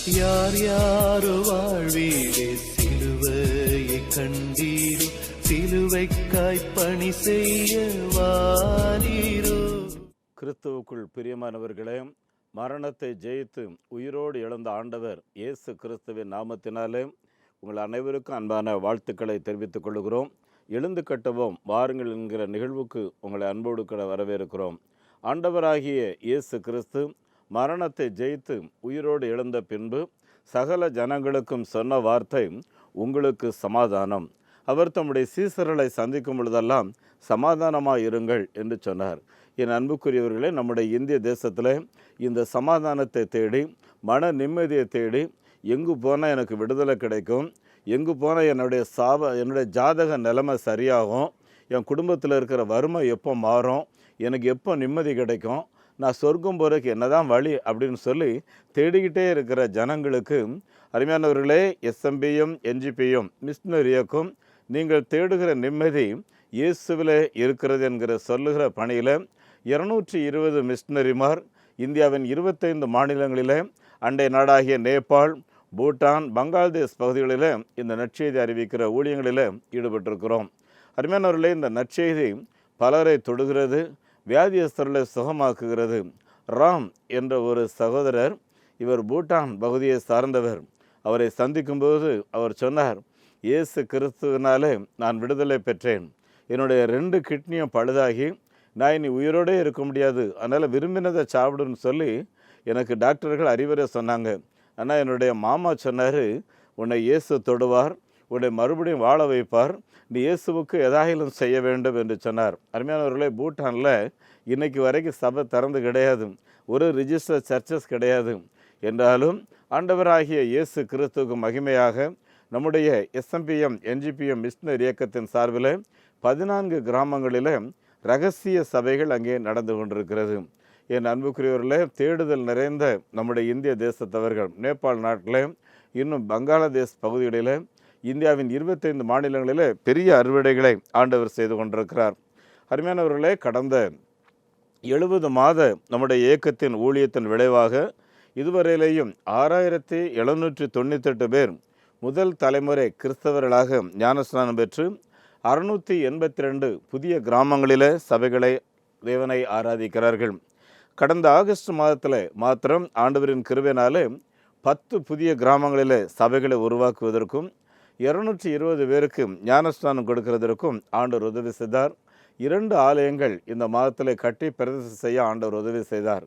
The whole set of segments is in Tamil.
யார் யாரோ வாழ்வீரே சிலுவையை கண்டீரோ, சிலுவைக்காய் பணி செய்ய வாரீரோ. கிறிஸ்துவுக்குள் பிரியமானவர்களே, மரணத்தை ஜெயித்து உயிரோடு எழுந்த ஆண்டவர் இயேசு கிறிஸ்துவின் நாமத்தினாலே உங்கள் அனைவருக்கும் அன்பான வாழ்த்துக்களை தெரிவித்துக் கொள்கிறோம். எழுந்து கட்டுவோம் வாருங்கள் என்கிற நிகழ்வுக்கு உங்களை அன்போடு கூட வரவேற்கிறோம். ஆண்டவராகிய இயேசு கிறிஸ்து மரணத்தை ஜெயித்து உயிரோடு எழுந்த பின்பு சகல ஜனங்களுக்கும் சொன்ன வார்த்தை, உங்களுக்கு சமாதானம். அவர் தம்முடைய சீசர்களை சந்திக்கும் பொழுதெல்லாம் சமாதானமாக இருங்கள் என்று சொன்னார். என் அன்புக்குரியவர்களே, நம்முடைய இந்திய தேசத்தில் இந்த சமாதானத்தை தேடி, மன நிம்மதியை தேடி, எங்கு போனால் எனக்கு விடுதலை கிடைக்கும், எங்கு போனால் என்னுடைய ஜாதக நிலைமை சரியாகும், என் குடும்பத்தில் இருக்கிற வறுமை எப்போ மாறும், எனக்கு எப்போ நிம்மதி கிடைக்கும், நான் சொர்க்கம் போகிறதுக்கு என்னதான் வழி அப்படின்னு சொல்லி தேடிக்கிட்டே இருக்கிற ஜனங்களுக்கு, அருமையானவர்களே, எஸ்எம்பியும் என்ஜிபியும் மிஷனரி இயக்கம் நீங்கள் தேடுகிற நிம்மதி இயேசுவிலே இருக்கிறது என்கிற சொல்லுகிற பணியில் 220 மிஷனரிமார் இந்தியாவின் 25 மாநிலங்களில், அண்டை நாடாகிய நேபாள், பூட்டான், பங்களாதேஷ் பகுதிகளில் இந்த நற்செய்தி அறிவிக்கிற ஊழியங்களில் ஈடுபட்டிருக்கிறோம். அருமையானவர்களே, இந்த நற்செய்தி பலரை தொடுகிறது, வியாதியஸ்தர்களை சுகமாக்குகிறது. ராம் என்ற ஒரு சகோதரர், இவர் பூட்டான் பகுதியை சார்ந்தவர். அவரை சந்திக்கும்போது அவர் சொன்னார், இயேசு கிறிஸ்துவினாலே நான் விடுதலை பெற்றேன். என்னுடைய 2 கிட்னியும் பழுதாகி நான் இனி உயிரோடே இருக்க முடியாது, அதனால் விரும்பினதை சாப்பிடுன்னு சொல்லி எனக்கு டாக்டர்கள் அறிவுரை சொன்னாங்க. ஆனால் என்னுடைய மாமா சொன்னார், உன்னை இயேசு தொடுவார், உன்னை மறுபடியும் வாழ வைப்பார், நீ இயேசுவுக்கு எதாயிலும் செய்ய வேண்டும் என்று சொன்னார். அருமையானவர்களே, பூட்டானில் இன்னைக்கு வரைக்கும் சபை திறந்து கிடையாது, ஒரு ரிஜிஸ்டர் சர்ச்சஸ் கிடையாது. என்றாலும் ஆண்டவராகிய இயேசு கிறிஸ்துவுக்கு மகிமையாக நம்முடைய எஸ்எம்பிஎம் என்ஜிபிஎம் மிஷனரி இயக்கத்தின் சார்பில் 14 கிராமங்களில் இரகசிய சபைகள் அங்கே நடந்து கொண்டிருக்கிறது. என் அன்புக்குரியவர்களே, தேடுதல் நிறைந்த நம்முடைய இந்திய தேசத்தவர்கள் நேபாள் நாட்டில், இன்னும் பங்களாதேஷ் பகுதிகளில், இந்தியாவின் 25 மாநிலங்களில் பெரிய அறுவடைகளை ஆண்டவர் செய்து கொண்டிருக்கிறார். அருமையானவர்களே, கடந்த 70 மாத நம்முடைய இயக்கத்தின் ஊழியத்தின் விளைவாக இதுவரையிலேயும் 6798 பேர் முதல் தலைமுறை கிறிஸ்தவர்களாக ஞானஸ்நானம் பெற்று 682 புதிய கிராமங்களில் சபைகளை தேவனை ஆராதிக்கிறார்கள். கடந்த ஆகஸ்ட் மாதத்தில் மாத்திரம் ஆண்டவரின் கிருபையினாலே 10 புதிய கிராமங்களில் சபைகளை உருவாக்குவதற்கும் 220 பேருக்கு ஞானஸ்நானம் கொடுக்கிறதற்கும் ஆண்டவர் உதவி செய்தார். 2 ஆலயங்கள் இந்த மாதத்தில் கட்டி பிரதிஷ்டை செய்ய ஆண்டவர் உதவி செய்தார்.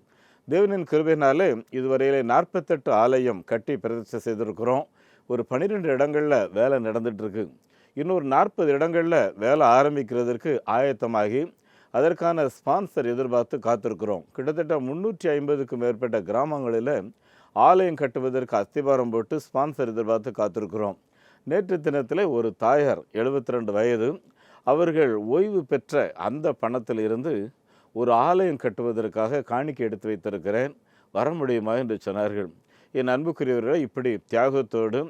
தேவனின் கிருபையினாலே இதுவரையிலே 48 ஆலயம் கட்டி பிரதிஷ்டை செய்திருக்கிறோம். ஒரு 12 இடங்களில் வேலை நடந்துகிட்ருக்கு. இன்னொரு 40 இடங்களில் வேலை ஆரம்பிக்கிறதுக்கு ஆயத்தமாகி அதற்கான ஸ்பான்சர் எதிர்பார்த்து காத்திருக்கிறோம். கிட்டத்தட்ட 350க்கும் மேற்பட்ட கிராமங்களில் ஆலயம் கட்டுவதற்கு அஸ்திபாரம் போட்டு ஸ்பான்சர் எதிர்பார்த்து காத்திருக்கிறோம். நேற்று தினத்தில் ஒரு தாயார் 72 வயது, அவர்கள் ஓய்வு பெற்ற அந்த பணத்தில் இருந்து ஒரு ஆலயம் கட்டுவதற்காக காணிக்கை எடுத்து வைத்திருக்கிறேன், வர முடியுமா என்று சொன்னார்கள். என் அன்புக்குரியவர்களை, இப்படி தியாகத்தோடு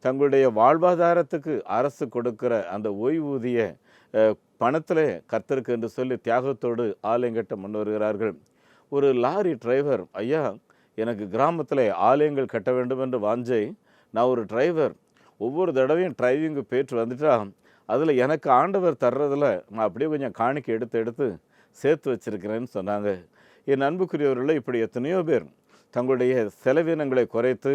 தங்களுடைய வாழ்வாதாரத்துக்கு அரசு கொடுக்கிற அந்த ஓய்வூதிய பணத்தில் கர்த்தருக்கு என்று சொல்லி தியாகத்தோடு ஆலயம் கட்ட முன் வருகிறார்கள். ஒரு லாரி டிரைவர், ஐயா எனக்கு கிராமத்தில் ஆலயங்கள் கட்ட வேண்டும் என்று வாஞ்சை, நான் ஒரு டிரைவர், ஒவ்வொரு தடவையும் டிரைவிங்கு போயிட்டு வந்துட்டா அதில் எனக்கு ஆண்டவர் தர்றதில் நான் அப்படியே கொஞ்சம் காணிக்கை எடுத்து சேர்த்து வச்சிருக்கிறேன்னு சொன்னாங்க. என் அன்புக்குரியவர்களை, இப்படி எத்தனையோ பேர் தங்களுடைய செலவினங்களை குறைத்து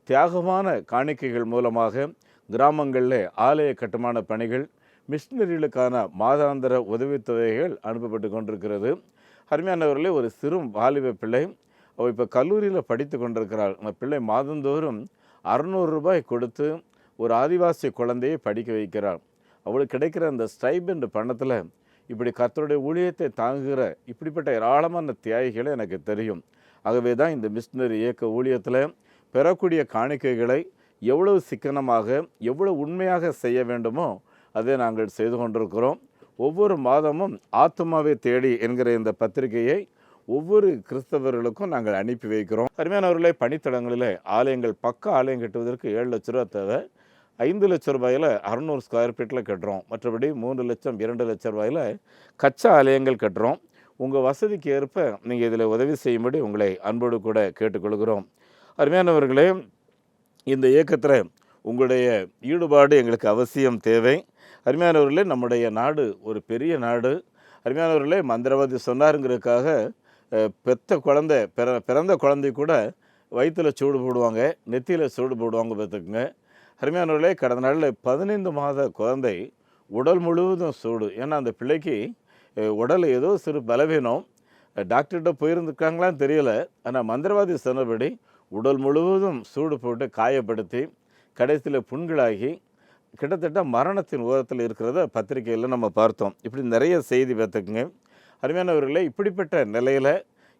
தியாகமான காணிக்கைகள் மூலமாக கிராமங்களில் ஆலய கட்டுமான பணிகள், மிஷினரிகளுக்கான மாதாந்திர உதவித்தொகைகள் அனுப்பப்பட்டு கொண்டிருக்கிறது. அருமையானவர்களே, ஒரு சிறு வாலிப பிள்ளை, அவள் இப்போ கல்லூரியில் படித்து கொண்டிருக்கிறாள். அந்த பிள்ளை மாதந்தோறும் 600 ரூபாய் கொடுத்து ஒரு ஆதிவாசி குழந்தையை படிக்க வைக்கிறாள். அவளுக்கு கிடைக்கிற அந்த ஸ்டைபெண்ட் பணத்தில் இப்படி கர்த்தருடைய ஊழியத்தை தாங்குகிற இப்படிப்பட்ட ஏராளமான தியாகிகளை எனக்கு தெரியும். ஆகவே தான் இந்த மிஷனரி இயக்க ஊழியத்தில் பெறக்கூடிய காணிக்கைகளை எவ்வளவு சிக்கனமாக, எவ்வளவு உண்மையாக செய்ய வேண்டுமோ அதை நாங்கள் செய்து கொண்டிருக்கிறோம். ஒவ்வொரு மாதமும் ஆத்துமாவை தேடி என்கிற இந்த பத்திரிகையை ஒவ்வொரு கிறிஸ்தவர்களுக்கும் நாங்கள் அனுப்பி வைக்கிறோம். அருமையானவர்களே, பணித்தளங்களில் ஆலயங்கள், பக்க ஆலயம் கட்டுவதற்கு 7 லட்ச ரூபா தேவை. 5 லட்ச ரூபாயில் 600 ஸ்கொயர் ஃபீட்டில் கட்டுறோம். மற்றபடி 3 லட்சம் 2 லட்ச ரூபாயில் கச்சா ஆலயங்கள் கட்டுறோம். உங்கள் வசதிக்கு ஏற்ப நீங்கள் இதில் உதவி செய்யும்படி உங்களை அன்போடு கூட கேட்டுக்கொள்கிறோம். அருமையானவர்களே, இந்த இயக்கத்தில் உங்களுடைய ஈடுபாடு எங்களுக்கு அவசியம் தேவை. அருமையானவர்களே, நம்முடைய நாடு ஒரு பெரிய நாடு. அருமையானவர்களே, மந்திரவாதி சொன்னாருங்கிறதுக்காக பெத்த குழந்தை பிறந்த குழந்தை கூட வயிற்றுல சூடு போடுவாங்க, நெத்தியில் சூடு போடுவாங்க பார்த்துக்குங்க. அருமையானவர்களே, கடந்த நாளில் 15 மாத குழந்தை உடல் முழுவதும் சூடு. ஏன்னா அந்த பிள்ளைக்கு உடல் ஏதோ சிறு பலவீனம். டாக்டர்கிட்ட போயிருந்துருக்காங்களான்னு தெரியல. ஆனால் மந்திரவாதி சொன்னபடி உடல் முழுவதும் சூடு போட்டு காயப்படுத்தி கடைசியில் புண்களாகி கிட்டத்தட்ட மரணத்தின் ஓரத்தில் இருக்கிறத பத்திரிகையில் நம்ம பார்த்தோம். இப்படி நிறைய செய்தி பார்த்துக்குங்க. அருமையானவர்களே, இப்படிப்பட்ட நிலையில்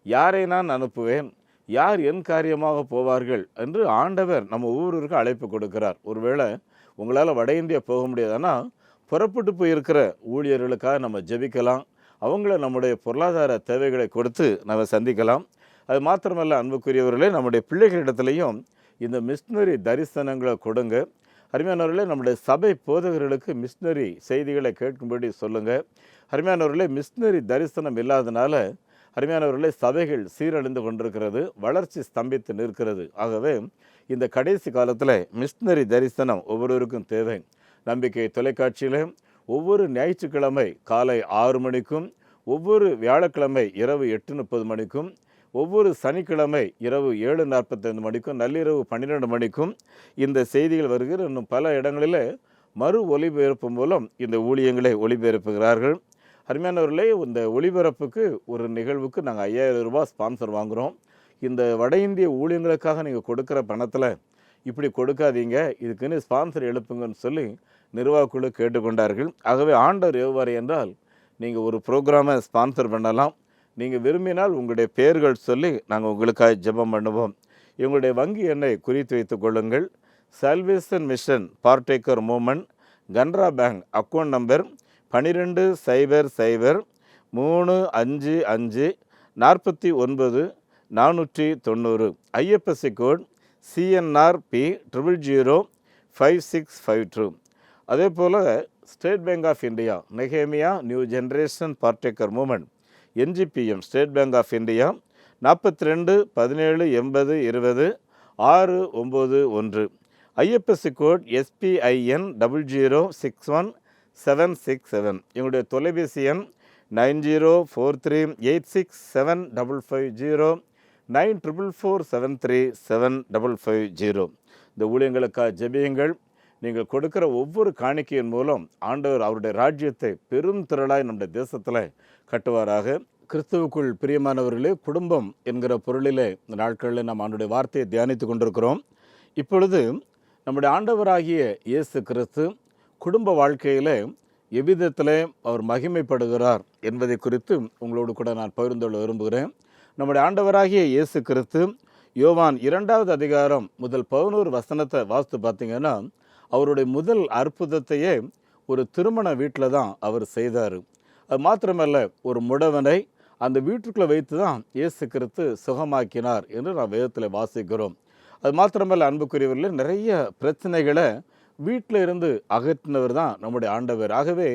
யாரை நான் அனுப்புவேன், யார் என் காரியமாக போவார்கள் என்று ஆண்டவர் நம்ம ஒவ்வொருவருக்கும் அழைப்பு கொடுக்கிறார். ஒருவேளை உங்களால் வட இந்தியா போக முடியாது, ஆனால் புறப்பட்டு போயிருக்கிற ஊழியர்களுக்காக நம்ம ஜெபிக்கலாம். அவங்கள நம்முடைய பொருளாதார தேவைகளை கொடுத்து நம்ம சந்திக்கலாம். அது மாத்திரமல்ல அன்புக்குரியவர்களே, நம்முடைய பிள்ளைகளிடத்துலையும் இந்த மிஷினரி தரிசனங்களை கொடுங்க. அருமையானவர்களே, நம்முடைய சபை போதகர்களுக்கு மிஷினரி செய்திகளை கேட்கும்படி சொல்லுங்கள். அருமையானவர்களே, மிஷினரி தரிசனம் இல்லாதனால அருமையானவர்களே, சபைகள் சீரழிந்து கொண்டிருக்கிறது, வளர்ச்சி ஸ்தம்பித்து நிற்கிறது. ஆகவே இந்த கடைசி காலத்தில் மிஷினரி தரிசனம் ஒவ்வொருவருக்கும் தேவை. நம்பிக்கை தொலைக்காட்சியில் ஒவ்வொரு ஞாயிற்றுக்கிழமை காலை 6 மணிக்கும், ஒவ்வொரு வியாழக்கிழமை இரவு 8:30 மணிக்கும், ஒவ்வொரு சனிக்கிழமை இரவு 7:45 மணிக்கும், நள்ளிரவு 12 மணிக்கும் இந்த செய்திகள் வருகிற இன்னும் பல இடங்களில் மறு ஒலிபரப்பு மூலம் இந்த ஊழியங்களை ஒளிபரப்புகிறார்கள். அருமையானவர்களே, இந்த ஒளிபரப்புக்கு ஒரு நிகழ்வுக்கு நாங்கள் 5000 ரூபாய் ஸ்பான்சர் வாங்குகிறோம். இந்த வட இந்திய ஊழியங்களுக்காக நீங்கள் கொடுக்குற பணத்தில் இப்படி கொடுக்காதீங்க, இதுக்குன்னு ஸ்பான்சர் எழுப்புங்கன்னு சொல்லி நிர்வாகக்குழு கேட்டுக்கொண்டார்கள். ஆகவே ஆண்டவர் எவ்வாறு என்றால், நீங்கள் ஒரு ப்ரோக்ராமை ஸ்பான்சர் பண்ணலாம். நீங்கள் விரும்பினால் உங்களுடைய பெயர்கள் சொல்லி நாங்கள் உங்களுக்காக ஜெபம் பண்ணுவோம். எங்களுடைய வங்கி எண்ணை குறித்து வைத்துக் கொள்ளுங்கள். Salvation Mission Partaker Moment, Canara bank account number 12,00,55,49,490. IFSC code CNRP 005652. அதே போல் ஸ்டேட் பேங்க் ஆஃப் இந்தியா நெகேமியா New Generation Partaker Moment NGPM State Bank of India 42, 17, 20, 20, 691. IFSC code SPIN 0061767. எங்களுடைய தொலைபேசி எண் 9043867550, 9447375550. இந்த ஊழியங்களுக்காக ஜெபியுங்கள். நீங்கள் கொடுக்கிற ஒவ்வொரு காணிக்கையின் மூலம் ஆண்டவர் அவருடைய ராஜ்யத்தை பெரும் திரளாய் நம்முடைய தேசத்தில் கட்டுவாராக. கிறிஸ்துவுக்குள் பிரியமானவர்களே, குடும்பம் என்கிற பொருளிலே இந்த நாட்களில் நாம் ஆண்டுடைய வார்த்தையை தியானித்து கொண்டிருக்கிறோம். இப்பொழுது நம்முடைய ஆண்டவராகிய இயேசு கிறிஸ்து குடும்ப வாழ்க்கையில் எவ்விதத்தில் அவர் மகிமைப்படுகிறார் என்பதை குறித்து உங்களோடு கூட நான் பகிர்ந்து கொள்ள விரும்புகிறேன். நம்முடைய ஆண்டவராகிய இயேசு கிறிஸ்து யோவான் 2வது அதிகாரம் முதல் 11 வசனத்தை வாசித்து பார்த்தீங்கன்னா, அவருடைய முதல் அற்புதத்தையே ஒரு திருமண வீட்டில் தான் அவர் செய்தார். அது மாத்திரமல்ல, ஒரு முடவனை அந்த வீட்டுக்குள்ளே வைத்து தான் இயேசு கிறிஸ்து சுகமாக்கினார் என்று நாம் வேதத்தில் வாசிக்கிறோம். அது மாத்திரமல்ல அன்புக்குரியவர்களே, நிறைய பிரச்சனைகளை வீட்டில் இருந்து அகற்றினவர் தான் நம்முடைய ஆண்டவர். ஆகவே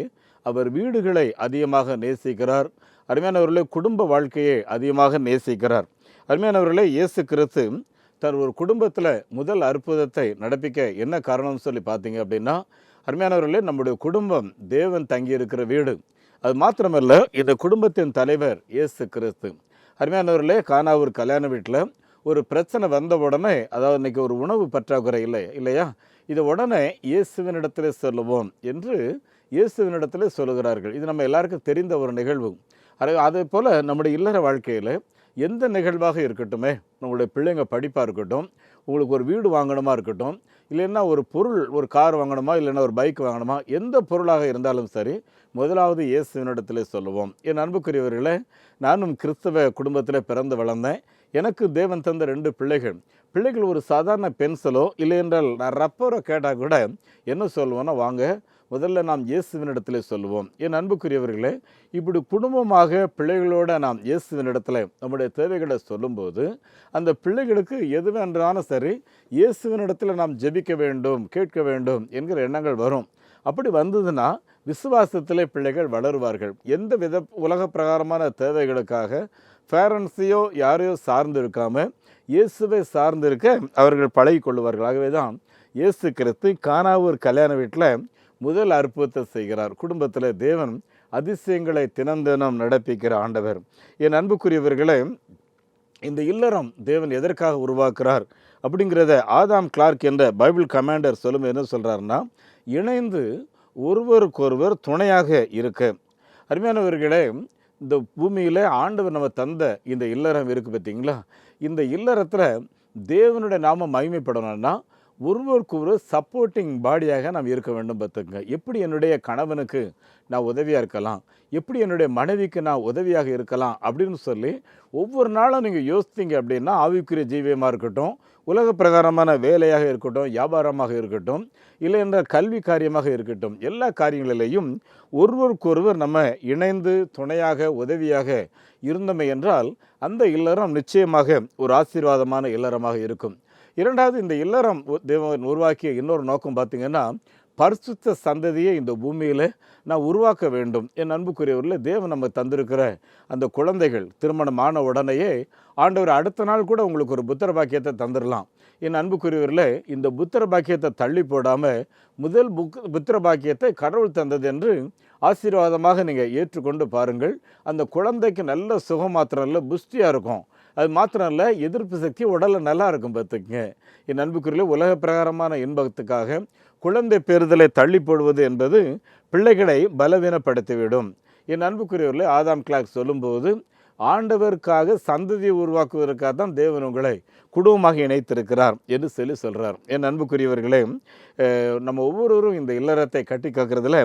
அவர் வீடுகளை அதிகமாக நேசிக்கிறார். அருமையானவர்களே, குடும்ப வாழ்க்கையை அதிகமாக நேசிக்கிறார். அருமையானவர்களே, இயேசு கிறிஸ்து தன் ஒரு குடும்பத்தில் முதல் அற்புதத்தை நடப்பிக்க என்ன காரணம்னு சொல்லி பார்த்தீங்க அப்படின்னா, அருமையானவர்களே, நம்முடைய குடும்பம் தேவன் தங்கியிருக்கிற வீடு. அது மாத்திரமல்ல, இந்த குடும்பத்தின் தலைவர் இயேசு கிறிஸ்து. அருமையானவர்களே, கானா ஒரு கல்யாண வீட்டில் ஒரு பிரச்சனை வந்த உடனே, அதாவது இன்றைக்கி ஒரு உணவு பற்றாக்குறை இல்லையா, இதை உடனே இயேசுவினிடத்திலே சொல்லுவோம் என்று இயேசுவினிடத்திலே சொல்லுகிறார்கள். இது நம்ம எல்லாருக்கும் தெரிந்த ஒரு நிகழ்வு. அதே போல் நம்முடைய இல்லற வாழ்க்கையில் எந்த நிகழ்வாக இருக்கட்டுமே, நம்மளுடைய பிள்ளைங்க படிப்பாக இருக்கட்டும், உங்களுக்கு ஒரு வீடு வாங்கணுமா இருக்கட்டும், இல்லைன்னா ஒரு பொருள், ஒரு கார் வாங்கணுமா, இல்லைன்னா ஒரு பைக் வாங்கணுமா, எந்த பொருளாக இருந்தாலும் சரி, முதலாவது இயேசுவினிடத்திலே சொல்லுவோம். என் அன்புக்குரியவர்களே, நானும் கிறிஸ்தவ குடும்பத்தில் பிறந்து வளர்ந்தேன். எனக்கு தேவன் தந்த 2 பிள்ளைகள் ஒரு சாதாரண பென்சிலோ இல்லை என்றால் நான் ரப்பரோ கேட்டால் கூட என்ன சொல்லுவோன்னா, வாங்க முதல்ல நாம் இயேசுவினிடத்தில் சொல்லுவோம். என் அன்புக்குரியவர்களே, இப்படி குடும்பமாக பிள்ளைகளோடு நாம் இயேசுவினிடத்தில் நம்முடைய தேவைகளை சொல்லும்போது, அந்த பிள்ளைகளுக்கு எது வேண்டாலும் சரி இயேசுவினிடத்தில் நாம் ஜெபிக்க வேண்டும், கேட்க வேண்டும் என்கிற எண்ணங்கள் வரும். அப்படி வந்ததுன்னா விசுவாசத்திலே பிள்ளைகள் வளருவார்கள். எந்த வித உலக பிரகாரமான தேவைகளுக்காக பேரண்ட்ஸையோ யாரையோ சார்ந்து இருக்காம இயேசுவை சார்ந்து இருக்க அவர்கள் பழகி கொள்ளுவார்கள். ஆகவே தான் இயேசு கிறிஸ்து கானாவூர் கல்யாண வீட்டில் முதல் அற்புதத்தை செய்கிறார். குடும்பத்தில் தேவன் அதிசயங்களை தினம் தினம் நடப்பிக்கிற ஆண்டவர். என் அன்புக்குரியவர்களே, இந்த இல்லறம் தேவன் எதற்காக உருவாக்குறார் அப்படிங்கிறத ஆதாம் கிளார்க் என்ற பைபிள் கமாண்டர் சொல்லும் என்ன சொல்கிறாருன்னா, இணைந்து ஒருவருக்கொருவர் துணையாக இருக்க. அருமையானவர்களே, இந்த பூமியில் ஆண்டவர் நம்ம தந்த இந்த இல்லறம் இருக்குது பார்த்தீங்களா, இந்த இல்லறத்தில் தேவனுடைய நாம மகிமைப்படணும்னா ஒருவருக்கு ஒரு சப்போர்ட்டிங் பாடியாக நாம் இருக்க வேண்டும். பார்த்துங்க, எப்படி என்னுடைய கணவனுக்கு நான் உதவியாக இருக்கலாம், எப்படி என்னுடைய மனைவிக்கு நான் உதவியாக இருக்கலாம் அப்படின்னு சொல்லி ஒவ்வொரு நாளும் நீங்கள் யோசித்தீங்க அப்படின்னா, ஆவிக்குரிய ஜீவியமாக இருக்கட்டும், உலக பிரகாரமான வேலையாக இருக்கட்டும், வியாபாரமாக இருக்கட்டும், இல்லை என்ற கல்வி காரியமாக இருக்கட்டும், எல்லா காரியங்களிலேயும் ஒருவருக்கொருவர் நம்ம இணைந்து துணையாக உதவியாக இருந்தோமே என்றால் அந்த இல்லறம் நிச்சயமாக ஒரு ஆசீர்வாதமான இல்லறமாக இருக்கும். இரண்டாவது, இந்த இல்லறம் தேவன் உருவாக்கிய இன்னொரு நோக்கம் பார்த்திங்கன்னா, பரிசுத்த சந்ததியை இந்த பூமியில் நான் உருவாக்க வேண்டும். என் அன்புக்குரியவர்களே, தேவன் நம்ம தந்திருக்கிற அந்த குழந்தைகள் திருமணமான உடனேயே ஆண்டவர் அடுத்த நாள் கூட உங்களுக்கு ஒரு புத்திர பாக்கியத்தை தந்துடலாம். என் அன்புக்குரியவர்களே, இந்த புத்திர பாக்கியத்தை தள்ளி போடாமல் முதல் புத்திர பாக்கியத்தை கடவுள் தந்தது என்று ஆசீர்வாதமாக நீங்கள் ஏற்றுக்கொண்டு பாருங்கள். அந்த குழந்தைக்கு நல்ல சுகம் மாத்திரம் இல்லை, புஷ்டியாக இருக்கும். அது மாத்திரம் இல்லை, எதிர்ப்பு சக்தி உடலில் நல்லா இருக்கும். பார்த்துக்குங்க, என் அன்புக்குரியவர்களே, உலக பிரகாரமான இன்பத்துக்காக குழந்தை பெறுதலை தள்ளி போடுவது என்பது பிள்ளைகளை பலவீனப்படுத்திவிடும். என் அன்புக்குரியவர்களே, ஆதாம் கிளார்க் சொல்லும்போது ஆண்டவருக்காக சந்ததியை உருவாக்குவதற்காக தான் தேவன் உங்களை குடும்பமாக இணைத்திருக்கிறார் என்று சொல்கிறார். என் அன்புக்குரியவர்களே, நம்ம ஒவ்வொருவரும் இந்த இல்லறத்தை கட்டி காக்கிறதுல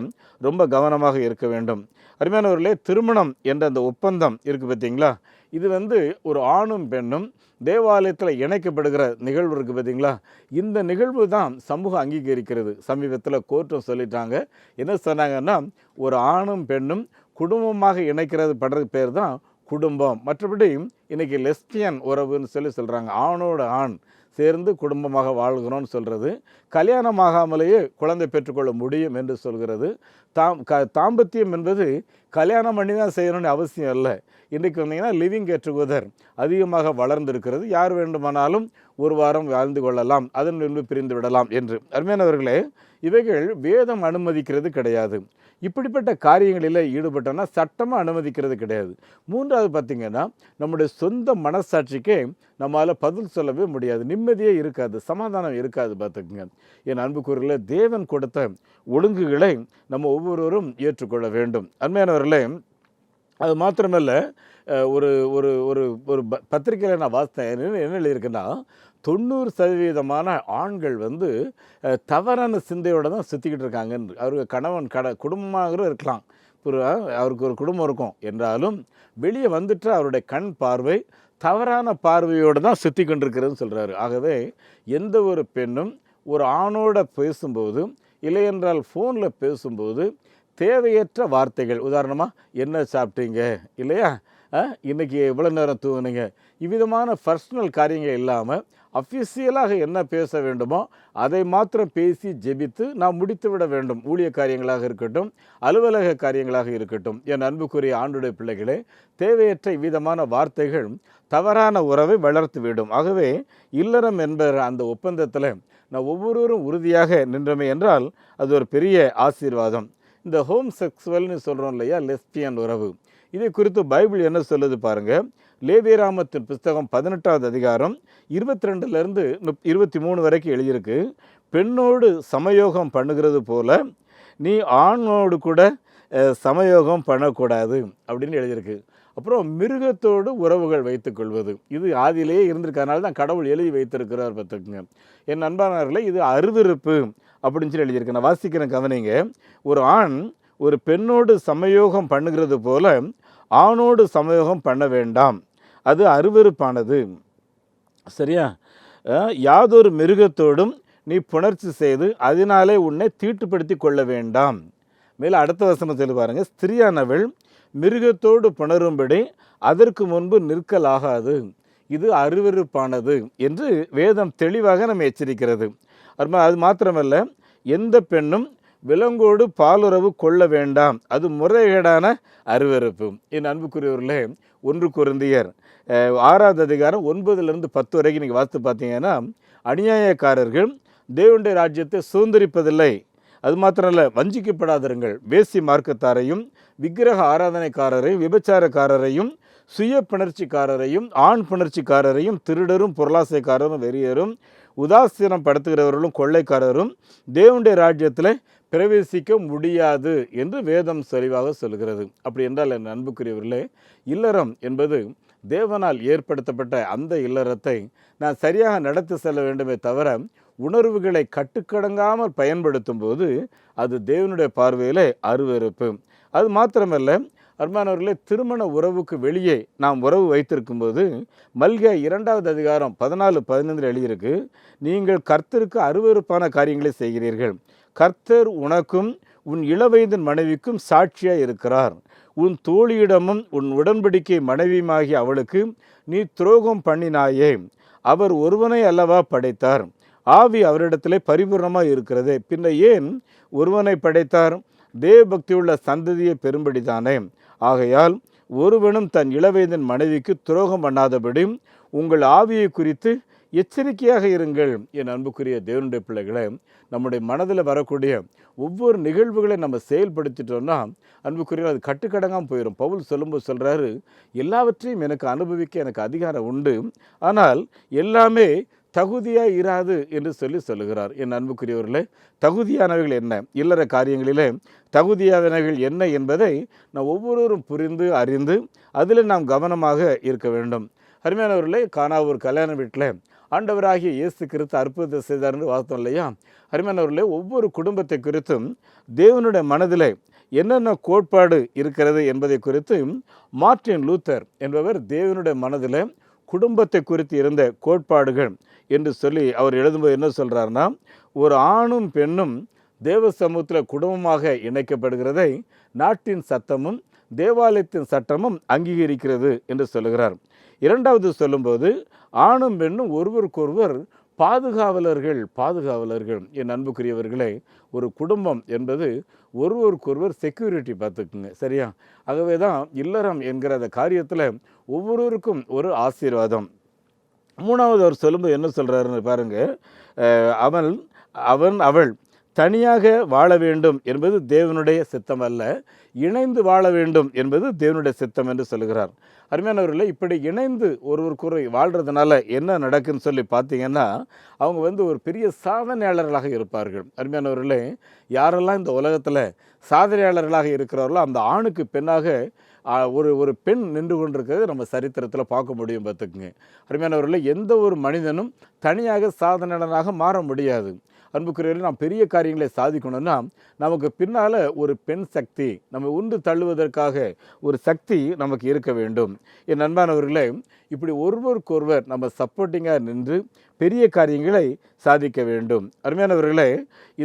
ரொம்ப கவனமாக இருக்க வேண்டும். அருமையானவர்களே, திருமணம் என்ற அந்த ஒப்பந்தம் இருக்குது பார்த்தீங்களா, இது ஒரு ஆணும் பெண்ணும் தேவாலயத்தில் இணைக்கப்படுகிற நிகழ்வு இருக்குது பார்த்தீங்களா, இந்த நிகழ்வு தான் சமூகம் அங்கீகரிக்கிறது. சமீபத்தில் கோர்ட்டும் சொல்லிட்டாங்க. என்ன சொன்னாங்கன்னா, ஒரு ஆணும் பெண்ணும் குடும்பமாக இணைக்கிறது படுறது பேர் தான் குடும்பம். மற்றபடி இன்றைக்கி லெஸ்பியன் உறவுன்னு சொல்கிறாங்க. ஆணோட ஆண் சேர்ந்து குடும்பமாக வாழ்கிறோன்னு சொல்கிறது. கல்யாணமாகாமலேயே குழந்தை பெற்றுக்கொள்ள முடியும் என்று சொல்கிறது. தாம்பத்தியம் என்பது கல்யாணம் பண்ணி தான் செய்யணும்னு அவசியம் இல்லை. இன்றைக்கு வந்தீங்கன்னா லிவிங் கெட் டுகெதர் அதிகமாக வளர்ந்திருக்கிறது. யார் வேண்டுமானாலும் ஒரு வாரம் வாழ்ந்து கொள்ளலாம், அதன் பின்பு பிரிந்து விடலாம் என்று. அருமையானவர்களே, இவைகள் வேதம் அனுமதிக்கிறது கிடையாது. இப்படிப்பட்ட காரியங்களில் ஈடுபட்டோன்னா சட்டமாக அனுமதிக்கிறது கிடையாது. மூன்றாவது பார்த்திங்கன்னா, நம்முடைய சொந்த மனசாட்சிக்கே நம்மளால் பதில் சொல்லவே முடியாது, நிம்மதியே இருக்காது, சமாதானம் இருக்காது. பார்த்துக்குங்க, என் அன்புக்குரியவர்களே, தேவன் கொடுத்த ஒழுங்குகளை நம்ம ஒவ்வொருவரும் ஏற்றுக்கொள்ள வேண்டும். அருமையானவர்களே, அது மாத்திரமல்ல, ஒரு ஒரு ஒரு ஒரு பத்திரிக்கையில் நான் வாசித்தேன். என்ன எழுதியிருக்குன்னா, 90% ஆண்கள் தவறான சிந்தையோடு தான் சுற்றிக்கிட்டு இருக்காங்கன்னு. அவருக்கு கணவன் குடும்பமாக இருக்கலாம், அவருக்கு ஒரு குடும்பம் இருக்கும் என்றாலும் வெளியே வந்துட்டு அவருடைய கண் பார்வை தவறான பார்வையோடு தான் சுற்றி கொண்டிருக்கிறதுன்னு சொல்கிறாரு. ஆகவே எந்த ஒரு பெண்ணும் ஒரு ஆணோட பேசும்போது, இல்லையென்றால் ஃபோனில் பேசும்போது தேவையற்ற வார்த்தைகள், உதாரணமாக என்ன சாப்பிட்டீங்க, இல்லையா, இன்றைக்கி எவ்வளோ நேரம் தூங்குனீங்க, இவ்விதமான பர்சனல் காரியங்கள் இல்லாமல் அஃபிஷியலாக என்ன பேச வேண்டுமோ அதை மாத்திரம் பேசி ஜெபித்து நாம் முடித்து விட வேண்டும். ஊழிய காரியங்களாக இருக்கட்டும், அலுவலக காரியங்களாக இருக்கட்டும். என் அன்புக்குரிய ஆண்டுடைய பிள்ளைகளே, தேவையற்ற இவ்விதமான வார்த்தைகள் தவறான உறவை வளர்த்துவிடும். ஆகவே இல்லறம் என்பற அந்த ஒப்பந்தத்தில் நான் ஒவ்வொருவரும் உறுதியாக நின்றோமே என்றால் அது ஒரு பெரிய ஆசீர்வாதம். இந்த ஹோம் செக்ஸுவல்னு சொல்கிறோம் இல்லையா, லெஸ்பியன் உறவு, இதை குறித்து பைபிள் என்ன சொல்லுது பாருங்கள். லேவியராமத்தின் புஸ்தகம் 18வது அதிகாரம் 22லேருந்து 23 வரைக்கும் எழுதியிருக்கு. பெண்ணோடு சமயோகம் பண்ணுகிறது போல நீ ஆணோடு கூட சமயோகம் பண்ணக்கூடாது அப்படின்னு எழுதியிருக்கு. அப்புறம் மிருகத்தோடு உறவுகள் வைத்துக்கொள்வது, இது ஆதியிலேயே இருந்திருக்கனால தான் கடவுள் எழுதி வைத்திருக்கிறார். பார்த்துக்குங்க என் அன்பானவர்களே, இது அருவருப்பு அப்படின்னு சொல்லி எழுதியிருக்கு. நான் வாசிக்கிறேன், கவனிங்க. ஒரு ஆண் ஒரு பெண்ணோடு சமயோகம் பண்ணுகிறது போல ஆணோடு சமயோகம் பண்ண வேண்டாம், அது அருவருப்பானது. சரியா? யாதொரு மிருகத்தோடும் நீ புணர்ச்சி செய்து அதனாலே உன்னை தீட்டுப்படுத்தி கொள்ள வேண்டாம். மேலே அடுத்த வசனம் சொல்லி பாருங்கள். ஸ்திரியானவள் மிருகத்தோடு புணரும்படி அதற்கு முன்பு நிற்கலாகாது, இது அருவருப்பானது என்று வேதம் தெளிவாக நம்ம எச்சரிக்கிறது. அது மாத்திரமல்ல, எந்த பெண்ணும் விலங்கோடு பாலுறவு கொள்ள வேண்டாம், அது முறைகேடான அருவருப்பு. என் அன்புக்குரியவர்களே, 1 கொரிந்தியர் 6வது அதிகாரம் 9லிருந்து 10 வரைக்கும் நீங்கள் வாசித்து பார்த்தீங்கன்னா, அநியாயக்காரர்கள் தேவனுடைய ராஜ்யத்தை சுதந்திரிப்பதில்லை, அது மாத்திரமல்ல, வஞ்சிக்கப்படாதிருங்கள், வேசி மார்க்கத்தாரையும் விக்கிரக ஆராதனைக்காரரையும் விபச்சாரக்காரரையும் சுய பிணர்ச்சிக்காரரையும் ஆண் பிணர்ச்சிக்காரரையும் திருடரும் பொருளாசைக்காரரும் வெறியரும் உதாசீனம் படுத்துகிறவர்களும் கொள்ளைக்காரரும் தேவனுடைய ராஜ்யத்தில் பிரவேசிக்க முடியாது என்று வேதம் தெளிவாக சொல்கிறது. அப்படி என்றால் என் அன்புக்குரியவர்களே, இல்லறம் என்பது தேவனால் ஏற்படுத்தப்பட்ட அந்த இல்லறத்தை நான் சரியாக நடத்தி செல்ல வேண்டுமே தவிர உணர்வுகளை கட்டுக்கடங்காமல் பயன்படுத்தும் போது அது தேவனுடைய பார்வையிலே அருவருப்பு. அது மாத்திரமல்ல அருமையானவர்களே, திருமண உறவுக்கு வெளியே நாம் உறவு வைத்திருக்கும் போது மல்கியா 2வது அதிகாரம் 14-15 எழுதியிருக்கு, நீங்கள் கர்த்தருக்கு அருவருப்பான காரியங்களை செய்கிறீர்கள், கர்த்தர் உனக்கும் உன் இளவயதின் மனைவிக்கும் சாட்சியாக இருக்கிறார், உன் தோழியிடமும் உன் உடன்படிக்கை மனைவியுமாகிய அவளுக்கு நீ துரோகம் பண்ணினாயே, அவர் ஒருவனை அல்லவா படைத்தார், ஆவி அவரிடத்திலே பரிபூர்ணமாக இருக்கிறது, பின்ன ஏன் ஒருவனை படைத்தார், தேவபக்தியுள்ள சந்ததியை பெரும்படிதானே, ஆகையால் ஒருவனும் தன் இளவயதின் மனைவிக்கு துரோகம் பண்ணாதபடி உங்கள் ஆவியை குறித்து எச்சரிக்கையாக இருங்கள். என் அன்புக்குரிய தேவனுடைய பிள்ளைகளை, நம்முடைய மனதில் வரக்கூடிய ஒவ்வொரு நிகழ்வுகளை நம்ம செயல்படுத்திட்டோம்னா அன்புக்குரிய அது கட்டுக்கடங்காமல் போயிடும். பவுல் சொல்லும்போது சொல்கிறாரு, எல்லாவற்றையும் எனக்கு அனுபவிக்க எனக்கு அதிகாரம் உண்டு, ஆனால் எல்லாமே தகுதியாக இராது என்று சொல்லுகிறார். என் அன்புக்குரியவர்களே, தகுதியானவைகள் என்ன, இல்லற காரியங்களிலே தகுதியானவைகள் என்ன என்பதை நாம் ஒவ்வொருவரும் புரிந்து அறிந்து அதில் நாம் கவனமாக இருக்க வேண்டும். அருமையானவர்களே, கானாவூர் கல்யாண வீட்டில் ஆண்டவராகிய இயேசு கிறிஸ்து அற்புதத்தை செய்தார்னு வார்த்தோம் இல்லையா? அருமையானவர்களே, ஒவ்வொரு குடும்பத்தை குறித்தும் தேவனுடைய மனதில் என்னென்ன கோட்பாடு இருக்கிறது என்பதை குறித்து மார்ட்டின் லூத்தர் என்பவர் தேவனுடைய மனதில் குடும்பத்தை குறித்து இருந்த கோட்பாடுகள் என்று சொல்லி அவர் எழுதும்போது என்ன சொல்கிறார்னா, ஒரு ஆணும் பெண்ணும் தேவ சமூகத்தில் குடும்பமாக இணைக்கப்படுகிறதை நாட்டின் சட்டமும் தேவாலயத்தின் சட்டமும் அங்கீகரிக்கிறது என்று சொல்லுகிறார். 2வது சொல்லும்போது ஆணும் பெண்ணும் ஒருவருக்கொருவர் பாதுகாவலர்கள். என் அன்புக்குரியவர்களே, ஒரு குடும்பம் என்பது ஒருவருக்கொருவர் செக்யூரிட்டி பார்த்துக்குங்க, சரியா? ஆகவே தான் இல்லறம் என்கிற அந்த காரியத்தில் ஒவ்வொருவருக்கும் ஒரு ஆசீர்வாதம். 3வது அவர் சொல்லும்போது என்ன சொல்கிறாருன்னு பாருங்க, அவள் தனியாக வாழ வேண்டும் என்பது தேவனுடைய சித்தம் அல்ல, இணைந்து வாழ வேண்டும் என்பது தேவனுடைய சித்தம் என்று சொல்லுகிறார். அருமையானவர்களே, இப்படி இணைந்து ஒருவருக்கொரு வாழ்கிறதுனால என்ன நடக்குன்னு சொல்லி பார்த்தீங்கன்னா, அவங்க ஒரு பெரிய சாதனையாளர்களாக இருப்பார்கள். அருமையானவர்களே, யாரெல்லாம் இந்த உலகத்தில் சாதனையாளர்களாக இருக்கிறார்களோ அந்த ஆணுக்கு பெண்ணாக ஒரு பெண் நின்று கொண்டிருக்கிறது நம்ம சரித்திரத்தில் பார்க்க முடியும். பார்த்துக்குங்க அருமையானவர்களே, எந்த ஒரு மனிதனும் தனியாக சாதனையாளராக மாற முடியாது. அன்புக்குரியவர்கள், நாம் பெரிய காரியங்களை சாதிக்கணும்னா நமக்கு பின்னால் ஒரு பெண் சக்தி நம்ம உண்டு தள்ளுவதற்காக ஒரு சக்தி நமக்கு இருக்க வேண்டும். என் அன்பானவர்களே, இப்படி ஒருவருக்கொருவர் நம்ம சப்போர்ட்டிங்காக நின்று பெரிய காரியங்களை சாதிக்க வேண்டும். அருமையானவர்களே,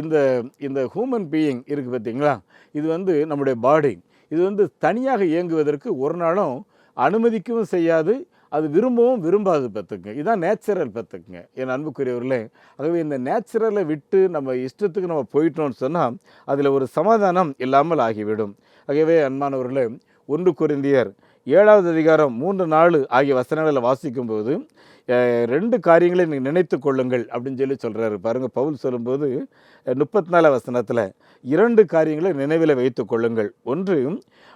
இந்த ஹியூமன் பீயிங் இருக்குது பார்த்தீங்களா, இது நம்முடைய பாடி, இது தனியாக இயங்குவதற்கு ஒரு நாளும் அனுமதிக்கவும் செய்யாது, அது விரும்பவும் விரும்பாது. பார்த்துக்குங்க, இதுதான் நேச்சுரல். பார்த்துக்குங்க என் அன்புக்குரியவர்களே, ஆகவே இந்த நேச்சுரலை விட்டு நம்ம இஷ்டத்துக்கு நம்ம போயிட்டோம்னு சொன்னால் அதில் ஒரு சமாதானம் இல்லாமல் ஆகிவிடும். ஆகவே அன்பானவர்களே, 1 கொரிந்தியர் 7வது அதிகாரம் 3-4 ஆகிய வசனங்களில் வாசிக்கும்போது 2 காரியங்களை நீங்கள் நினைத்து கொள்ளுங்கள் அப்படின்னு சொல்கிறாரு. பாருங்கள், பவுல் சொல்லும்போது 34 வசனத்தில் 2 காரியங்களை நினைவில் வைத்து கொள்ளுங்கள். ஒன்று,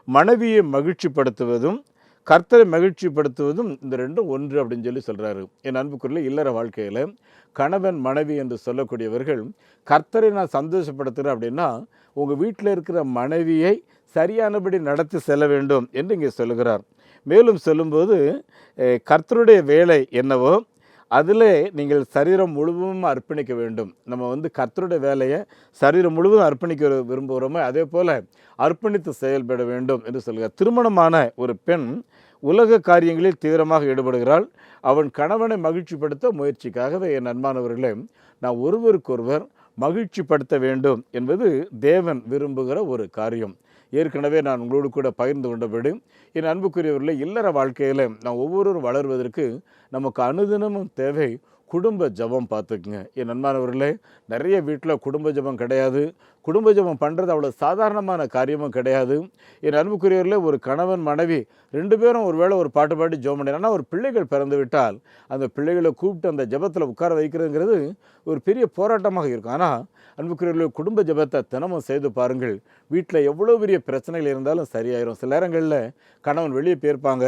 மனைவியை மகிழ்ச்சிப்படுத்துவதும் கர்த்தரை மகிழ்ச்சிப்படுத்துவதும், இந்த 2ம் ஒன்று அப்படின்னு சொல்கிறாரு. என் அன்புக்குரிய இல்லற வாழ்க்கையில் கணவன் மனைவி என்று சொல்லக்கூடியவர்கள் கர்த்தரை நான் சந்தோஷப்படுத்துகிறேன் அப்படின்னா உங்கள் வீட்டில் இருக்கிற மனைவியை சரியானபடி நடத்தி செல்ல வேண்டும் என்று இங்கே சொல்லுகிறார். மேலும் சொல்லும்போது கர்த்தருடைய வேலை என்னவோ அதில் நீங்கள் சரீரம் முழுவதும் அர்ப்பணிக்க வேண்டும். நம்ம கர்த்தருடைய வேலையை சரீரம் முழுவதும் அர்ப்பணிக்க விரும்புகிறோமோ அதே போல் அர்ப்பணித்து செயல்பட வேண்டும் என்று சொல்கிறார். திருமணமான ஒரு பெண் உலக காரியங்களில் தீவிரமாக ஈடுபடுகிறாள். அவன் கணவனை மகிழ்ச்சிப்படுத்த முயற்சிக்காகவே என் அன்பானவர்களே, நான் ஒருவருக்கொருவர் மகிழ்ச்சிப்படுத்த வேண்டும் என்பது தேவன் விரும்புகிற ஒரு காரியம். ஏற்கனவே நான் உங்களோடு கூட பகிர்ந்து கொண்டபடி என் அன்புக்குரியவர்களே, இல்லற வாழ்க்கையில் நாம் ஒவ்வொருவரும் வளர்வதற்கு நமக்கு அனுதினமும் தேவை குடும்ப ஜெபம் பார்த்துக்குங்க. என் அன்பானவர்களே, நிறைய வீட்டில் குடும்ப ஜெபம் கிடையாது. குடும்ப ஜெபம் பண்ணுறது அவ்வளோ சாதாரணமான காரியமும் கிடையாது. என் அன்புக்குரியவர்களே, ஒரு கணவன் மனைவி 2 பேரும் ஒரு வேளை ஒரு பாட்டு பாடி ஜெபம் பண்ணிடலாம். ஆனால் ஒரு பிள்ளைகள் பிறந்து விட்டால் அந்த பிள்ளைகளை கூப்பிட்டு அந்த ஜெபத்தில் உட்கார வைக்கிறதுங்கிறது ஒரு பெரிய போராட்டமாக இருக்கும். ஆனால் அன்புக்குரியவர்களே, குடும்ப ஜெபத்தை தினமும் செய்து பாருங்கள். வீட்டில் எவ்வளோ பெரிய பிரச்சனைகள் இருந்தாலும் சரியாயிரும். சில நேரங்களில் கணவன் வெளியே போயிருப்பாங்க,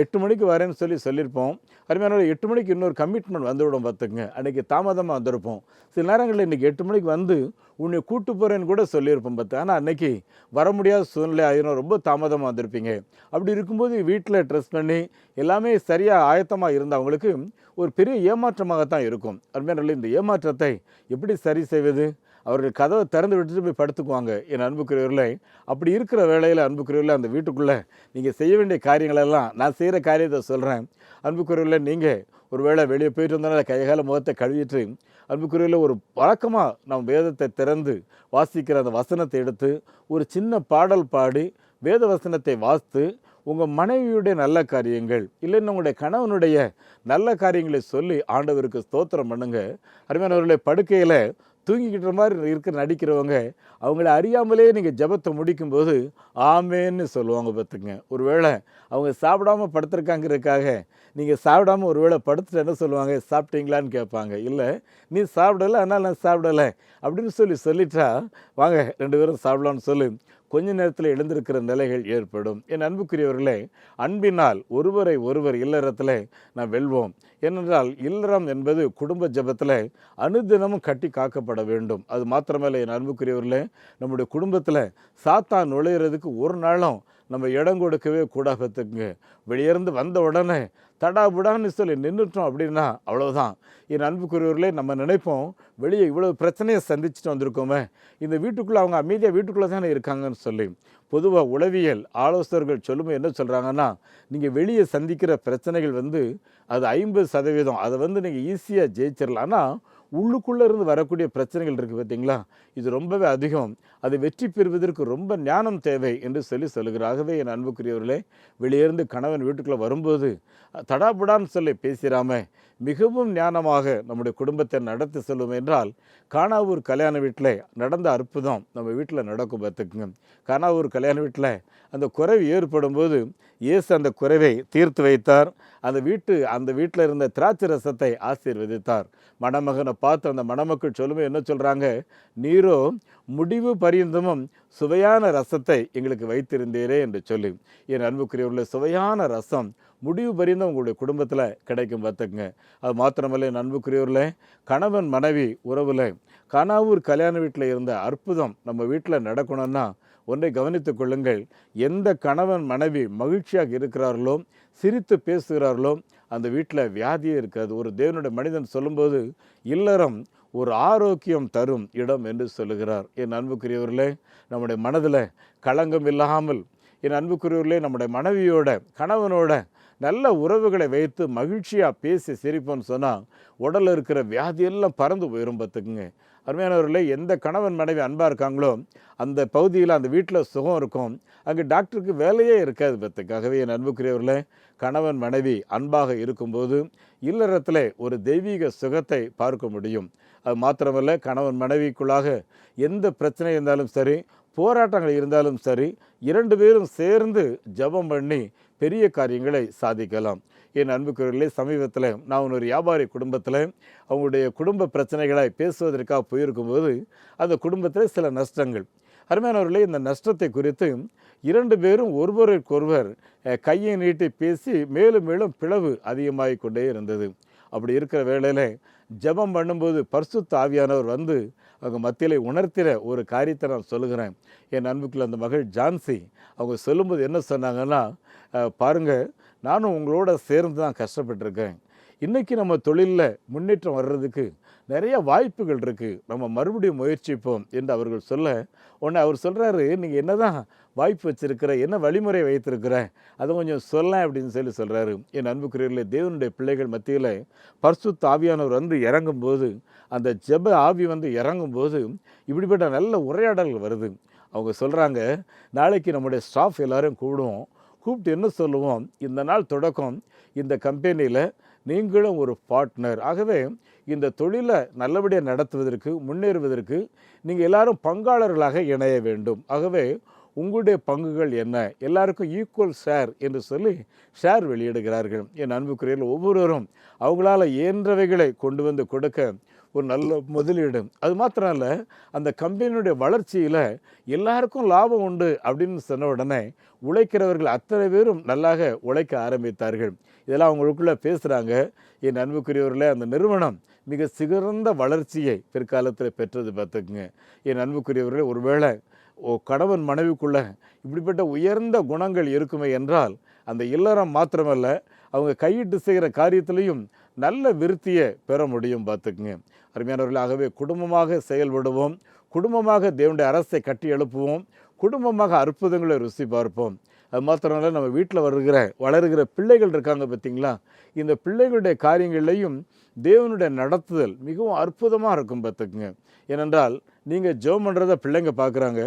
8 மணிக்கு வரேன்னு சொல்லியிருப்போம். அருமையானவர்களே, 8 மணிக்கு இன்னொரு கமிட்மெண்ட் வந்துவிடும் பார்த்துக்குங்க. அன்றைக்கி தாமதமாக வந்திருப்போம். சில நேரங்களில் இன்றைக்கி 8 மணிக்கு வந்து உன்னை கூட்டு போகிறேன்னு கூட சொல்லியிருப்போம் பார்த்து. ஆனால் அன்றைக்கி வர முடியாத சூழ்நிலை ஆயிரும், ரொம்ப தாமதமாக வந்திருப்பீங்க. அப்படி இருக்கும்போது வீட்டில் ட்ரெஸ் பண்ணி எல்லாமே சரியாக ஆயத்தமாக இருந்தவங்களுக்கு ஒரு பெரிய ஏமாற்றமாகத்தான் இருக்கும். அருமையானவர்களே, இந்த ஏமாற்றத்தை எப்படி சரி செய்வது? அவர்கள் கதவை திறந்து விட்டுட்டு போய் படுத்துக்குவாங்க. என் அன்புக்குரியவர்களே, அப்படி இருக்கிற வேளையில் அன்புக்குரியவர்களே, அந்த வீட்டுக்குள்ளே நீங்கள் செய்ய வேண்டிய காரியங்களெல்லாம் நான் செய்கிற காரியத்தை சொல்கிறேன். அன்புக்குரியவர்களே, நீங்கள் ஒரு வேளை வெளியே போயிட்டு வந்தோன்னா கைகால முகத்தை கழுவிட்டு அன்புக்குரியவர்களே, ஒரு வழக்கமாக நம்ம வேதத்தை திறந்து வாசிக்கிற அந்த வசனத்தை எடுத்து ஒரு சின்ன பாடல் பாடி வேத வசனத்தை வாசித்து உங்கள் மனைவியுடைய நல்ல காரியங்கள் இல்லைன்னு உங்களுடைய கணவனுடைய நல்ல காரியங்களை சொல்லி ஆண்டவருக்கு ஸ்தோத்திரம் பண்ணுங்க. அருமையானவர்களே, படுக்கையில் தூங்கிக்கிட்ட மாதிரி நடிக்கிறவங்க அவங்கள அறியாமலே நீங்கள் ஜெபத்தை முடிக்கும்போது ஆமேன்னு சொல்லுவாங்க பார்த்துங்க. ஒருவேளை அவங்க சாப்பிடாமல் படுத்துருக்காங்கிறதுக்காக நீங்கள் சாப்பிடாமல் ஒருவேளை படுத்துட்டு என்ன சொல்லுவாங்க, சாப்பிட்டீங்களான்னு கேட்பாங்க. இல்லை, நீ சாப்பிடலை அதனால் நான் சாப்பிடலை அப்படின்னு சொல்லிட்டா வாங்க 2 பேரும் சாப்பிடலான்னு சொல்லி கொஞ்ச நேரத்தில் எழுந்திருக்கிற நிலைகள் ஏற்படும். என் அன்புக்குரியவர்களே, அன்பினால் ஒருவரை ஒருவர் இல்லறத்தில் நாம் வெல்வோம். ஏனென்றால் இல்லறம் என்பது குடும்ப ஜெபத்தில் அனுதினமும் கட்டி காக்கப்பட வேண்டும். அது மாத்திரமல்ல என் அன்புக்குரியவர்களே, நம்முடைய குடும்பத்தில் சாத்தான் நுழையிறதுக்கு ஒரு நாளும் நம்ம இடம் கொடுக்கவே கூடாதுங்க. வெளியேருந்து வந்த உடனே தடாபுடான்னு சொல்லி நின்றுட்டோம் அப்படின்னா அவ்வளோதான். என் அன்புக்குரியவர்களே, நம்ம நினைப்போம் வெளியே இவ்வளோ பிரச்சனையை சந்திச்சுட்டு வந்திருக்கோமே, இந்த வீட்டுக்குள்ளே அவங்க அமைதியாக வீட்டுக்குள்ளே தானே இருக்காங்கன்னு சொல்லி. பொதுவாக உளவியல் ஆலோசகர்கள் சொல்லும்போது என்ன சொல்கிறாங்கன்னா, நீங்கள் வெளியே சந்திக்கிற பிரச்சனைகள் அது 50% அதை நீங்கள் ஈஸியாக ஜெயிச்சிடலாம். ஆனால் உள்ளுக்குள்ளே இருந்து வரக்கூடிய பிரச்சனைகள் இருக்குது பார்த்தீங்களா, இது ரொம்பவே அதிகம். அதை வெற்றி பெறுவதற்கு ரொம்ப ஞானம் தேவை என்று சொல்லுகிறாகவே என் அன்புக்குரியவர்களே, வெளியேருந்து கணவன் வீட்டுக்குள்ளே வரும்போது தடாபுடான்னு சொல்லி பேசிடாமல் மிகவும் ஞானமாக நம்முடைய குடும்பத்தை நடத்தி செல்வோம் என்றால் கானாவூர் கல்யாண வீட்டில் நடந்த அற்புதம் நம்ம வீட்டில் நடக்கும் பார்த்துக்குங்க. கானாவூர் கல்யாண வீட்டில் அந்த குறைவு ஏற்படும் போது இயேசு அந்த குறைவை தீர்த்து வைத்தார். அந்த வீட்டில் இருந்த திராட்சை ரசத்தை ஆசீர்வதித்தார். மணமகனை பார்த்து அந்த மணமக்கள் சொல்லும்போது என்ன சொல்கிறாங்க, நீரோ முடிவு பரியந்தமும் சுவையான ரசத்தை எங்களுக்கு வைத்திருந்தீரே என்று சொல்லி. என் அன்புக்குரியவர்களே, சுவையான ரசம் முடிவு பரியந்தம் உங்களுடைய குடும்பத்தில் கிடைக்கும் பார்த்துக்குங்க. அது மாத்திரமல்ல என் அன்புக்குரியவர்களே, கணவன் மனைவி உறவில் கானாவூர் கல்யாண வீட்டில் இருந்த அற்புதம் நம்ம வீட்டில் நடக்கணும்னா ஒன்றை கவனித்துக் கொள்ளுங்கள். எந்த கணவன் மனைவி மகிழ்ச்சியாக இருக்கிறார்களோ, சிரித்து பேசுகிறார்களோ, அந்த வீட்டில் வியாதியே இருக்காது. ஒரு தேவனுடைய மனிதன் சொல்லும்போது இல்லறம் ஒரு ஆரோக்கியம் தரும் இடம் என்று சொல்லுகிறார். என் அன்புக்குரியவர்களே, நம்முடைய மனதில் களங்கம் இல்லாமல் என் அன்புக்குரியவர்களே, நம்முடைய மனைவியோட கணவனோட நல்ல உறவுகளை வைத்து மகிழ்ச்சியாக பேசி சிரிப்போன்னு சொன்னால் உடலில் இருக்கிற வியாதியெல்லாம் பறந்து போயிடும் பார்த்துக்குங்க. அருமையானவர்களே, எந்த கணவன் மனைவி அன்பாக இருக்காங்களோ அந்த பகுதியில் அந்த வீட்டில் சுகம் இருக்கும். அங்கே டாக்டருக்கு வேலையே இருக்காது பார்த்துக்காகவே என் அன்புக்குரியவர்களே, கணவன் மனைவி அன்பாக இருக்கும்போது இல்லறத்தில் ஒரு தெய்வீக சுகத்தை பார்க்க முடியும். அது மாத்திரமல்ல, கணவன் மனைவிக்குள்ளாக எந்த பிரச்சனை இருந்தாலும் சரி, போராட்டங்கள் இருந்தாலும் சரி, 2 பேரும் சேர்ந்து ஜெபம் பண்ணி பெரிய காரியங்களை சாதிக்கலாம். என் அன்புக்குரியவர்களே, சமீபத்தில் நான் ஒரு வியாபாரி குடும்பத்தில் அவங்களுடைய குடும்ப பிரச்சனைகளை பேசுவதற்காக போயிருக்கும்போது அந்த குடும்பத்தில் சில நஷ்டங்கள். அருமையானவர்களே, இந்த நஷ்டத்தை குறித்து 2 பேரும் ஒருவருக்கொருவர் கையை நீட்டி பேசி மேலும் மேலும் பிளவு அதிகமாகி கொண்டே இருந்தது. அப்படி இருக்கிற வேளையில் ஜெபம் பண்ணும்போது பரிசுத்த ஆவியானவர் அவங்க மத்தியில் உணர்த்திற ஒரு காரியத்தை நான் சொல்லுகிறேன். என் அன்புக்குள்ள அந்த மகள் ஜான்சி அவங்க சொல்லும்போது என்ன சொன்னாங்கன்னா, பாருங்கள், நானும் உங்களோட சேர்ந்து தான் கஷ்டப்பட்டிருக்கேன். இன்றைக்கி நம்ம தொழிலில் முன்னேற்றம் வர்றதுக்கு நிறைய வாய்ப்புகள் இருக்குது, நம்ம மறுபடியும் முயற்சிப்போம் என்று அவர்கள் சொல்ல, உடனே அவர் சொல்கிறாரு, நீங்கள் என்ன தான் வாய்ப்பு வச்சுருக்கிற, என்ன வழிமுறை வைத்திருக்கிற, அதை கொஞ்சம் சொல்ல அப்படின்னு சொல்கிறாரு. என் அன்புக்குரியவர்களே, தேவனுடைய பிள்ளைகள் மத்தியில் பரிசுத்த ஆவியானவர் இறங்கும்போது, அந்த ஜெப ஆவி இறங்கும்போது இப்படிப்பட்ட நல்ல உரையாடல்கள் வருது. அவங்க சொல்கிறாங்க, நாளைக்கு நம்முடைய ஸ்டாஃப் எல்லோரும் கூப்பிட்டு என்ன சொல்லுவோம், இந்த நாள் தொடக்கம் இந்த கம்பெனியில் நீங்களும் ஒரு பார்ட்னர். ஆகவே இந்த தொழிலை நல்லபடியாக நடத்துவதற்கு, முன்னேறுவதற்கு நீங்கள் எல்லாரும் பங்காளர்களாக இணைய வேண்டும். ஆகவே உங்களுடைய பங்குகள் என்ன, எல்லாருக்கும் ஈக்குவல் ஷேர் என்று சொல்லி ஷேர் வெளியிடுகிறார்கள். என் அன்புக்குரியவர்கள் ஒவ்வொருவரும் அவங்களால இயன்றவைகளை கொண்டு வந்து கொடுக்க ஒரு நல்ல முதலீடு. அது மாத்திரம் இல்லை, அந்த கம்பெனியுடைய வளர்ச்சியில் எல்லாருக்கும் லாபம் உண்டு அப்படின்னு சொன்ன உடனே உழைக்கிறவர்கள் அத்தனை பேரும் நல்லாக உழைக்க ஆரம்பித்தார்கள். இதெல்லாம் அவங்களுக்குள்ளே பேசுகிறாங்க. என் அன்புக்குரியவர்களே, அந்த நிறுவனம் மிக சிறந்த வளர்ச்சியை பிற்காலத்தில் பெற்றது பார்த்துக்குங்க. என் அன்புக்குரியவர்களே, ஒருவேளை கணவன் மனைவிக்குள்ள இப்படிப்பட்ட உயர்ந்த குணங்கள் இருக்குமே என்றால் அந்த இல்லறம் மாத்திரமல்ல, அவங்க கையிட்டு செய்கிற காரியத்திலையும் நல்ல விருத்தியை பெற முடியும் பார்த்துக்குங்க. அருமையானவர்களாகவே குடும்பமாக செயல்படுவோம், குடும்பமாக தேவனுடைய அரசை கட்டி எழுப்புவோம், குடும்பமாக அற்புதங்களை ருசி பார்ப்போம். அது மாத்திரமல்ல, நம்ம வீட்டில் வளருகிற பிள்ளைகள் இருக்காங்க பார்த்தீங்களா, இந்த பிள்ளைகளுடைய காரியங்கள்லையும் தேவனுடைய நடத்துதல் மிகவும் அற்புதமாக இருக்கும் பார்த்துக்குங்க. ஏனென்றால் நீங்கள் ஜெபம் பண்ணுறத பிள்ளைங்க பார்க்குறாங்க,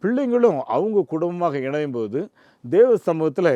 பிள்ளைங்களும் அவங்க குடும்பமாக இணையும் போது தேவ சமூகத்தில்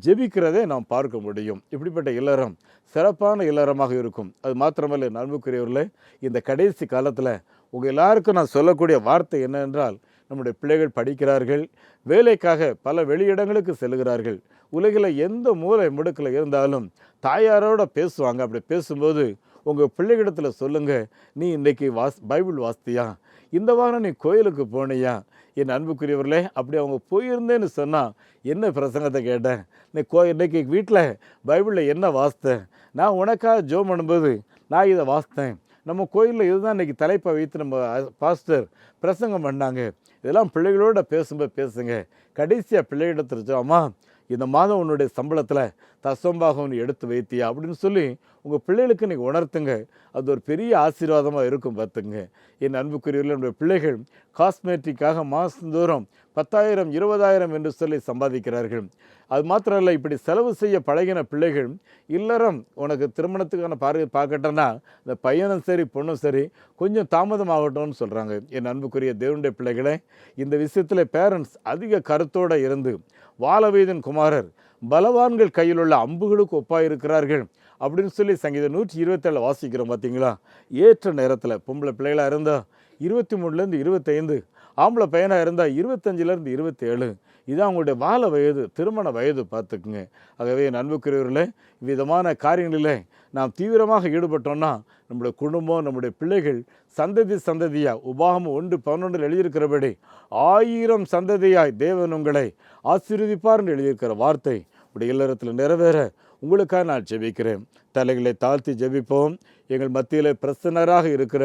ஜெபிக்கிறதை நாம் பார்க்க முடியும். இப்படிப்பட்ட இல்லறம் சிறப்பான இல்லறமாக இருக்கும். அது மாத்திரமல்ல, அன்புக்குரியவர்களே, இந்த கடைசி காலத்தில் உங்கள் எல்லாருக்கும் நான் சொல்லக்கூடிய வார்த்தை என்னவென்றால், நம்முடைய பிள்ளைகள் படிக்கிறார்கள், வேலைக்காக பல வெளியிடங்களுக்கு செல்கிறார்கள். உலகில் எந்த மூலை முடுக்கில் இருந்தாலும் தாயாரோட பேசுவாங்க. அப்படி பேசும்போது உங்கள் பிள்ளைகளிடத்தில் சொல்லுங்கள், நீ இன்றைக்கி பைபிள் வாசித்தியா, இந்த வாரம் நீ கோயிலுக்கு போனியா? என் அன்புக்குரியவர்களே, அப்படி அவங்க போயிருந்தேன்னு சொன்னால், என்ன பிரசங்கத்தை கேட்டேன், நீ இன்றைக்கி வீட்டில் பைபிளில் என்ன வாசித்தேன், நான் உனக்காக ஜெபம் பண்ணும்போது நான் இதை வாசித்தேன், நம்ம கோயிலில் இதுதான் இன்றைக்கி தலைப்பை வைத்து நம்ம பாஸ்டர் பிரசங்கம் பண்ணாங்க. இதெல்லாம் பிள்ளைகளோட பேசும்போது பேசுங்க. கடைசியாக பிள்ளைகளிடத்தில் அம்மா, இந்த மாதம் உன்னுடைய சம்பளத்தில் தசம்பாகம் எடுத்து வைத்தியா அப்படின்னு சொல்லி உங்கள் பிள்ளைகளுக்கு நீங்கள் உணர்த்துங்க. அது ஒரு பெரிய ஆசீர்வாதமாக இருக்கும் பார்த்துங்க. என் அன்புக்குரியவர்கள், நம்முடைய பிள்ளைகள் காஸ்மெட்டிக்காக மாதந்தோறும் 10,000 20,000 என்று சொல்லி சம்பாதிக்கிறார்கள். அது மாத்திரம் இல்லை, இப்படி செலவு செய்ய பழகின பிள்ளைகள் இல்லறம் உனக்கு திருமணத்துக்கான பார்க்கட்டோன்னா இந்த பையனும் சரி பொண்ணும் சரி கொஞ்சம் தாமதமாகட்டும்னு சொல்கிறாங்க. என் அன்புக்குரிய தேவனுடைய பிள்ளைகளை, இந்த விஷயத்தில் பேரண்ட்ஸ் அதிக கருத்தோடு இருந்து, வாலவீதன் குமாரர் பலவான்கள் கையில் உள்ள அம்புகளுக்கு ஒப்பாயிருக்கிறார்கள் அப்படின்னு சொல்லி சங்கீதம் 127 வாசிக்கிறோம் பார்த்தீங்களா. ஏற்ற நேரத்தில் பொம்பளை பிள்ளைகளாக இருந்தால் 23லேருந்து 25, ஆம்பளை பையனாக இருந்தால் 25லேருந்து 27, இதுதான் அவங்களுடைய வால வயது, திருமண வயது பார்த்துக்குங்க. ஆகவே அன்புக்குரியவர்களே, விதமான காரியங்களில் நாம் தீவிரமாக ஈடுபட்டோம்னா நம்முடைய குடும்பம், நம்முடைய பிள்ளைகள் சந்ததி சந்ததியாக உபாகமம் 1:11 எழுதியிருக்கிறபடி 1000 சந்ததியாய் தேவன் உங்களை ஆசீர்வதிப்பார்னு எழுதியிருக்கிற வார்த்தை உடைய இல்லறத்தில் நிறைவேற உங்களுக்காக நான் ஜெபிக்கிறேன். தலைகளை தாழ்த்தி ஜெபிப்போம். எங்கள் மத்தியில் பிரசன்னராக இருக்கிற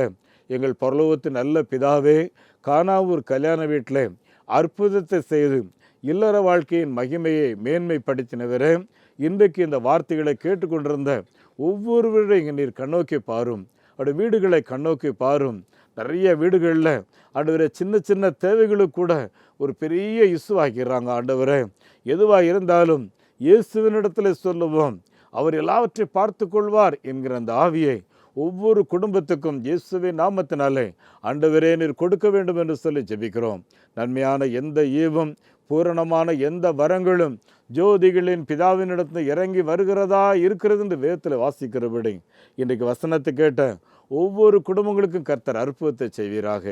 எங்கள் பரலோகத்தின் நல்ல பிதாவே, கானாவூர் கல்யாண வீட்டில் அற்புதத்தை செய்து இல்லற வாழ்க்கையின் மகிமையை மேன்மைப்படுத்தினவரே, இன்றைக்கு இந்த வார்த்தைகளை கேட்டுக்கொண்டிருந்த ஒவ்வொருவரையும் நீர் கண்ணோக்கி பாரும். அவருடைய வீடுகளை கண்ணோக்கி பாரும். நிறைய வீடுகளில் ஆண்டவரே சின்ன சின்ன தேவைகளுக்கு கூட ஒரு பெரிய இஷ்யூ ஆக்கிடுறாங்க. ஆண்டவரே, எதுவாக இருந்தாலும் இயேசுவினிடத்தில் சொல்லுவோம், அவர் எல்லாவற்றையும் பார்த்து கொள்வார் என்கிற அந்த ஆவியை ஒவ்வொரு குடும்பத்துக்கும் இயேசுவின் நாமத்தினாலே ஆண்டவரே நீர் கொடுக்க வேண்டும் என்று சொல்லி ஜெபிக்கிறோம். நன்மையான எந்த ஈவும் பூரணமான எந்த வரங்களும் ஜோதிகளின் பிதாவினிடத்தில் இறங்கி வருகிறதா இருக்கிறது என்று வேதத்தில் வாசிக்கிறபடி இன்றைக்கு வசனத்தை கேட்ட ஒவ்வொரு குடும்பங்களுக்கும் கர்த்தர் அற்புதத்தை செய்வீராக.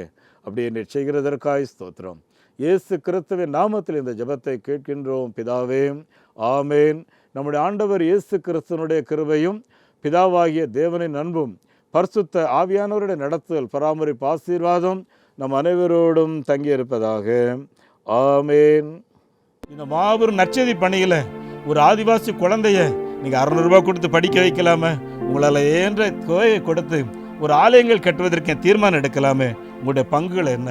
அப்படி என்னை செய்கிறதற்காய் ஸ்தோத்திரம். இயேசு கிறிஸ்துவின் நாமத்தில் இந்த ஜெபத்தை கேட்கின்றோம் பிதாவே, ஆமேன். நம்முடைய ஆண்டவர் இயேசு கிறிஸ்துவனுடைய கிருபையும் பிதாவாகிய தேவனின் அன்பும் பரிசுத்த ஆவியானவருடைய நடத்துதல் பராமரிப்பு ஆசீர்வாதம் நம் அனைவரோடும் தங்கியிருப்பதாக. ஆமேன். இந்த மாபெரும் நற்செய்தி பணியில் ஒரு ஆதிவாசி குழந்தைய நீங்கள் 600 ரூபாய் கொடுத்து படிக்க வைக்கலாமே, உங்களால் ஏன்ற தொகையை கொடுத்து ஒரு ஆலயங்கள் கட்டுவதற்கு தீர்மானம் எடுக்கலாமே, உங்களுடைய பங்குகள் என்ன?